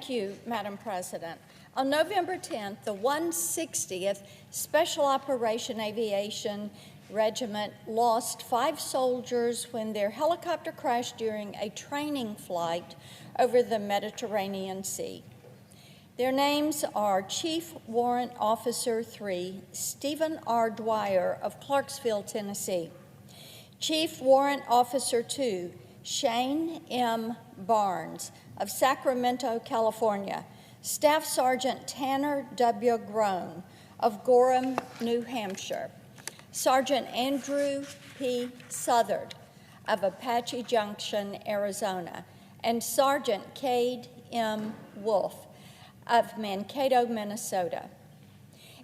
Thank you, Madam President. On November 10th, the 160th Special Operation Aviation Regiment lost 5 soldiers when their helicopter crashed during a training flight over the Mediterranean Sea. Their names are Chief Warrant Officer 3, Stephen R. Dwyer of Clarksville, Tennessee; Chief Warrant Officer 2, Shane M. Barnes of Sacramento, California; Staff Sergeant Tanner W. Groen of Gorham, New Hampshire; Sergeant Andrew P. Southard of Apache Junction, Arizona; and Sergeant Cade M. Wolf of Mankato, Minnesota.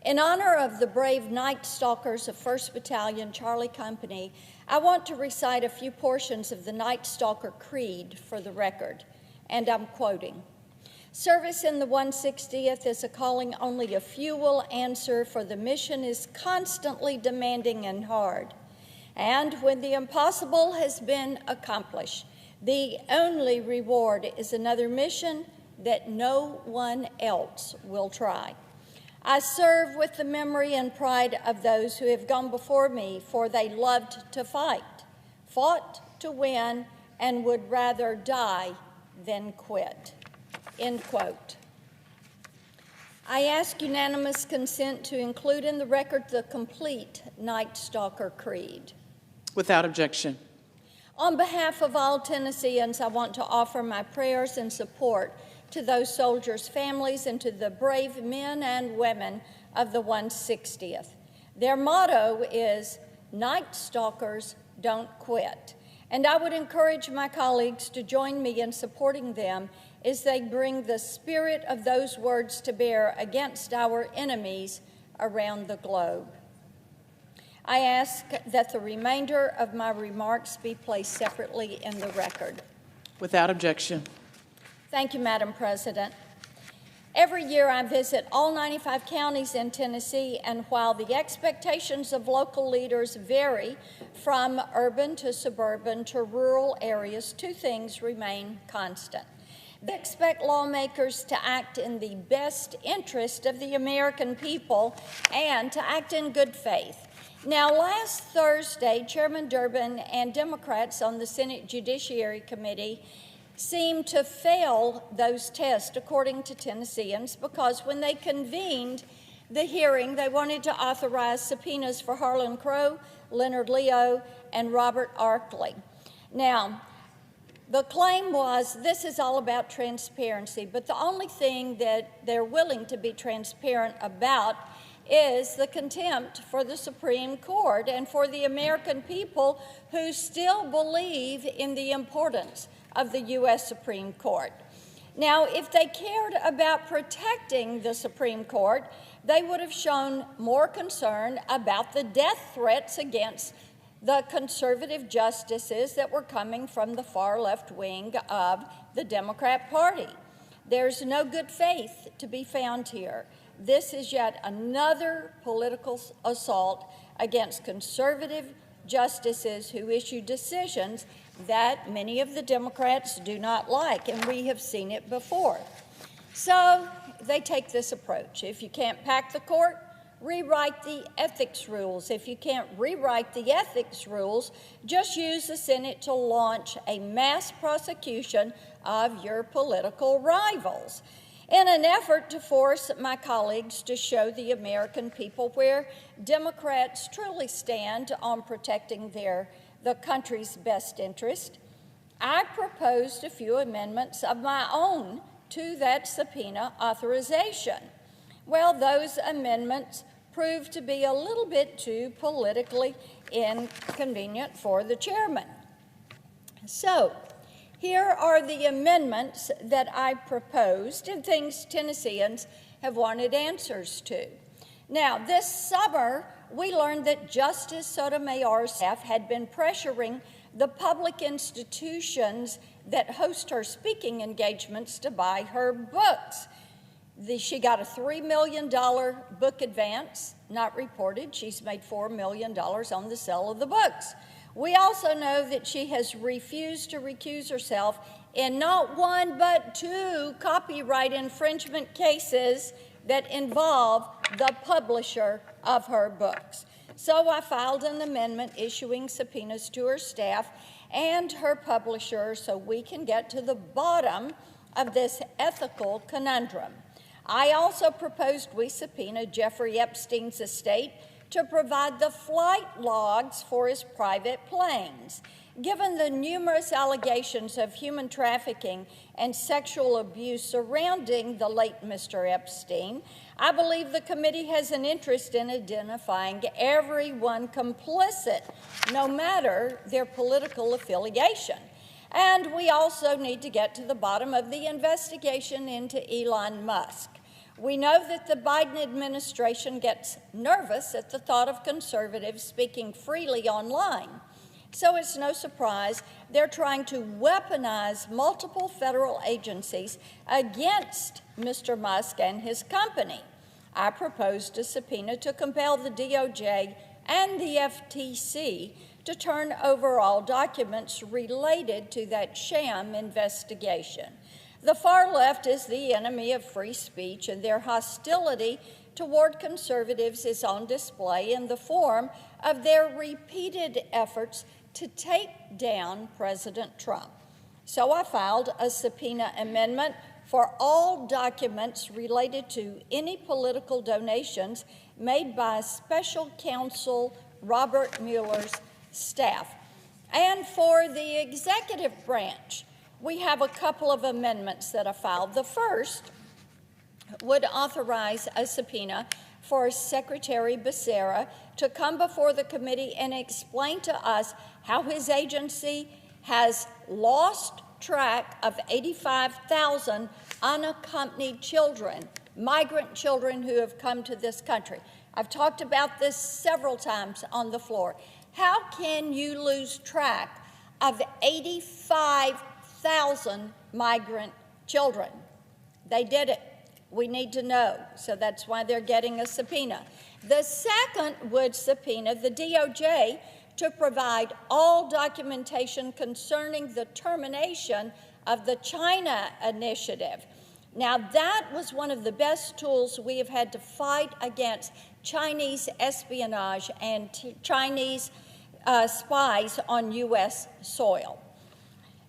In honor of the brave Night Stalkers of 1st Battalion, Charlie Company, I want to recite a few portions of the Night Stalker Creed for the record, and I'm quoting. "Service in the 160th is a calling only a few will answer, for the mission is constantly demanding and hard. And when the impossible has been accomplished, the only reward is another mission that no one else will try. I serve with the memory and pride of those who have gone before me, for they loved to fight, fought to win, and would rather die than quit." End quote. I ask unanimous consent to include in the record the complete Night Stalker Creed. Without objection. On behalf of all Tennesseans, I want to offer my prayers and support to those soldiers' families and to the brave men and women of the 160th. Their motto is, "Night Stalkers Don't Quit." And I would encourage my colleagues to join me in supporting them as they bring the spirit of those words to bear against our enemies around the globe. I ask that the remainder of my remarks be placed separately in the record. Without objection. Thank you, Madam President. Every year I visit all 95 counties in Tennessee, and while the expectations of local leaders vary from urban to suburban to rural areas, 2 things remain constant. They expect lawmakers to act in the best interest of the American people and to act in good faith. Now, last Thursday, Chairman Durbin and Democrats on the Senate Judiciary Committee seemed to fail those tests, according to Tennesseans, because when they convened the hearing, they wanted to authorize subpoenas for Harlan Crow, Leonard Leo, and Robert Arkley. Now, the claim was this is all about transparency, but the only thing that they're willing to be transparent about is the contempt for the Supreme Court and for the American people who still believe in the importance of the U.S. Supreme Court. Now, if they cared about protecting the Supreme Court, they would have shown more concern about the death threats against the conservative justices that were coming from the far left wing of the Democrat Party. There's no good faith to be found here. This is yet another political assault against conservative justices who issue decisions that many of the Democrats do not like, and we have seen it before. So they take this approach. If you can't pack the court, rewrite the ethics rules. If you can't rewrite the ethics rules, just use the Senate to launch a mass prosecution of your political rivals, in an effort to force my colleagues to show the American people where Democrats truly stand on protecting the country's best interest. I proposed a few amendments of my own to that subpoena authorization. Well, those amendments proved to be a little bit too politically inconvenient for the chairman. So, here are the amendments that I proposed and things Tennesseans have wanted answers to. Now, this summer, we learned that Justice Sotomayor's staff had been pressuring the public institutions that host her speaking engagements to buy her books. She got a $3 million book advance, not reported. She's made $4 million on the sale of the books. We also know that she has refused to recuse herself in not one but two copyright infringement cases that involve the publisher of her books. So I filed an amendment issuing subpoenas to her staff and her publisher so we can get to the bottom of this ethical conundrum. I also proposed we subpoena Jeffrey Epstein's estate to provide the flight logs for his private planes. Given the numerous allegations of human trafficking and sexual abuse surrounding the late Mr. Epstein, I believe the committee has an interest in identifying everyone complicit, no matter their political affiliation. And we also need to get to the bottom of the investigation into Elon Musk. We know that the Biden administration gets nervous at the thought of conservatives speaking freely online. So it's no surprise they're trying to weaponize multiple federal agencies against Mr. Musk and his company. I proposed a subpoena to compel the DOJ and the FTC to turn over all documents related to that sham investigation. The far left is the enemy of free speech, and their hostility toward conservatives is on display in the form of their repeated efforts to take down President Trump. So I filed a subpoena amendment for all documents related to any political donations made by Special Counsel Robert Mueller's staff. And for the executive branch, we have a couple of amendments that I filed. The first would authorize a subpoena for Secretary Becerra to come before the committee and explain to us how his agency has lost track of 85,000 unaccompanied children, migrant children who have come to this country. I've talked about this several times on the floor. How can you lose track of 85,000 migrant children? They did it. We need to know, so that's why they're getting a subpoena. The second would subpoena the DOJ to provide all documentation concerning the termination of the China initiative. Now, that was one of the best tools we have had to fight against Chinese espionage and Chinese spies on U.S. soil.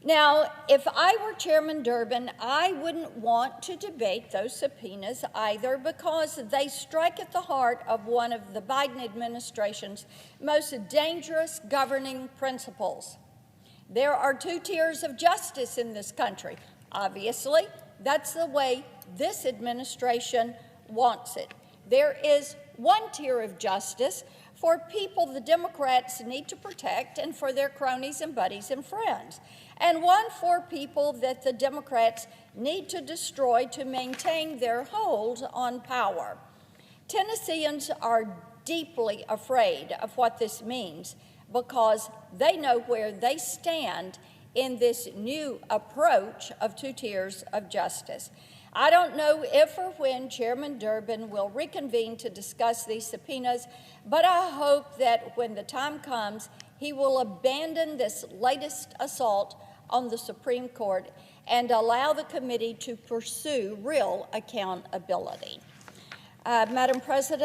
Now, if I were Chairman Durbin, I wouldn't want to debate those subpoenas either, because they strike at the heart of one of the Biden administration's most dangerous governing principles. There are two tiers of justice in this country. Obviously, that's the way this administration wants it. There is one tier of justice for people the Democrats need to protect and for their cronies and buddies and friends, and one for people that the Democrats need to destroy to maintain their hold on power. Tennesseans are deeply afraid of what this means because they know where they stand in this new approach of two tiers of justice. I don't know if or when Chairman Durbin will reconvene to discuss these subpoenas, but I hope that when the time comes, he will abandon this latest assault on the Supreme Court and allow the committee to pursue real accountability. Madam President,